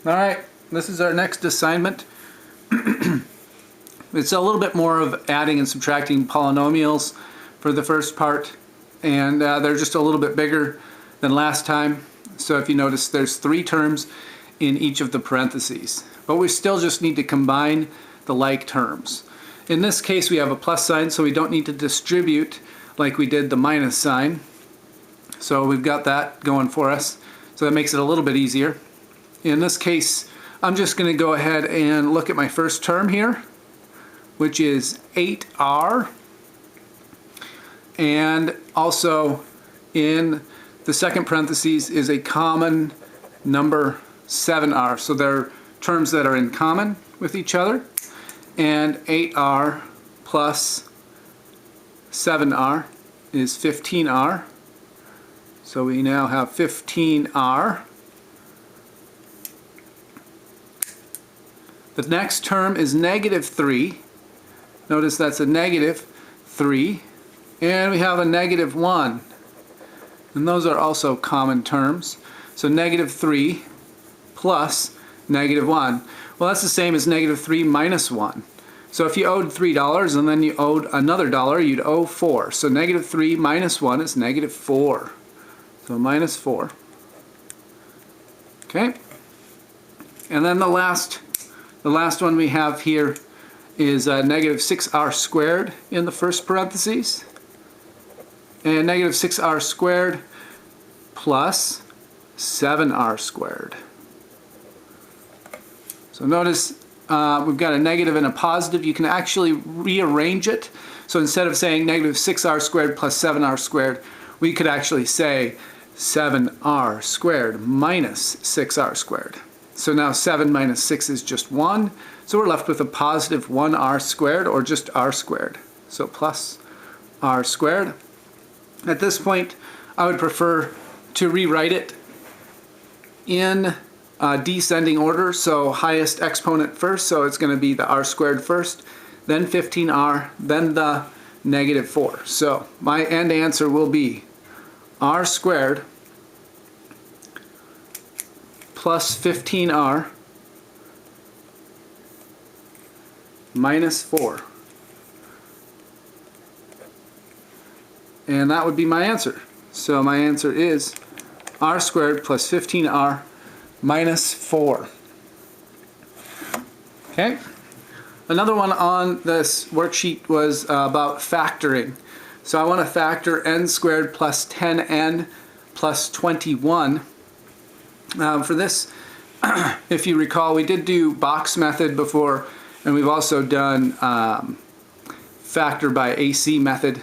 Alright, this is our next assignment. It's a little bit more of adding and subtracting polynomials for the first part, and they're just a little bit bigger than last time. So if you notice, there's 3 terms in each of the parentheses, but we still just need to combine the like terms. In this case we have a plus sign, so we don't need to distribute like we did the minus sign. So we've got that going for us, so that makes it a little bit easier. In this case, I'm just going to go ahead and look at my first term here, which is 8r, and also in the second parentheses is a common number 7r. So they're terms that are in common with each other, and 8r plus 7r is 15r. So we now have 15r. The next term is negative 3. Notice that's a negative 3. And we have a negative 1. And those are also common terms. So negative 3 plus negative 1. Well, that's the same as negative 3 minus 1. So if you owed $3 and then you owed another dollar, you'd owe 4. So negative 3 minus 1 is negative 4. So minus 4. Okay. And then the last one we have here is negative 6r squared in the first parentheses. And negative 6r squared plus 7r squared. So notice we've got a negative and a positive. You can actually rearrange it. So instead of saying negative 6r squared plus 7r squared, we could actually say 7r squared minus 6r squared. So now 7 minus 6 is just 1. So we're left with a positive 1r squared, or just r squared. So plus r squared. At this point, I would prefer to rewrite it in descending order. So highest exponent first. So it's going to be the r squared first, then 15r, then the negative 4. So my end answer will be r squared plus 15r minus 4. And that would be my answer. So my answer is r squared plus 15r minus 4. Okay. Another one on this worksheet was about factoring. So I want to factor n squared plus 10n plus 21. For this, if you recall, we did do box method before, and we've also done factor by AC method.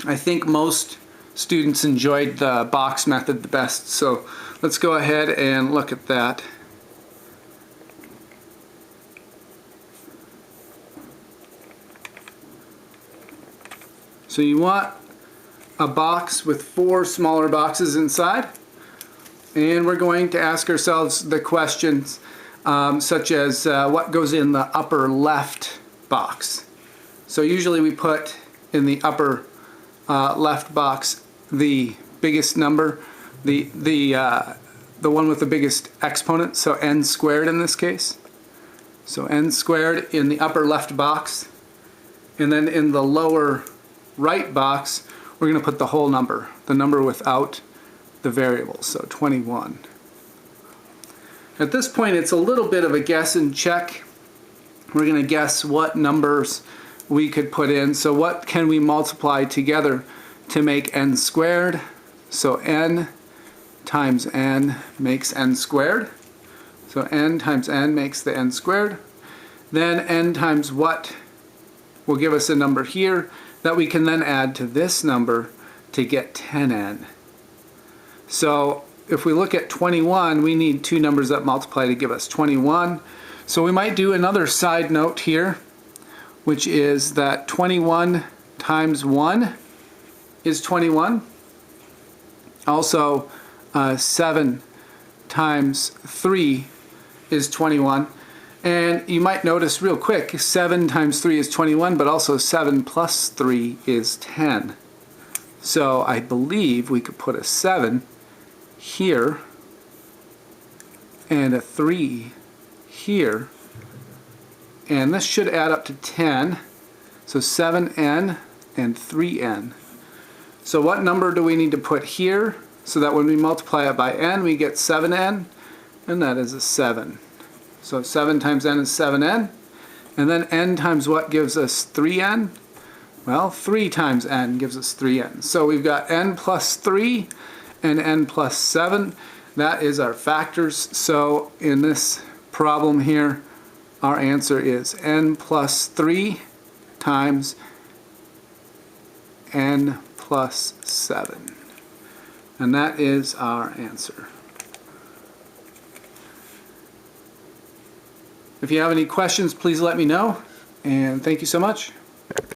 I think most students enjoyed the box method the best, so let's go ahead and look at that. So you want a box with 4 smaller boxes inside. And we're going to ask ourselves the questions such as what goes in the upper left box. So usually we put in the upper left box the biggest number, the one with the biggest exponent, so n squared in this case. So n squared in the upper left box, and then in the lower right box we're going to put the whole number, the number without the variables, so 21. At this point it's a little bit of a guess and check. We're going to guess what numbers we could put in. So what can we multiply together to make n squared? So n times n makes n squared. So n times n makes the n squared. Then n times what will give us a number here that we can then add to this number to get 10n. So if we look at 21, we need 2 numbers that multiply to give us 21. So we might do another side note here, which is that 21 times 1 is 21. Also, 7 times 3 is 21. And you might notice real quick, 7 times 3 is 21, but also 7 plus 3 is 10. So I believe we could put a 7 here and a 3 here. And this should add up to 10. So 7n and 3n. So what number do we need to put here so that when we multiply it by n we get 7n? And that is a 7. So 7 times n is 7n. And then n times what gives us 3n? Well, 3 times n gives us 3n. So we've got n plus 3 and n plus 7. That is our factors. So in this problem here, our answer is n plus 3 times n plus 7. And that is our answer. If you have any questions, please let me know. And thank you so much.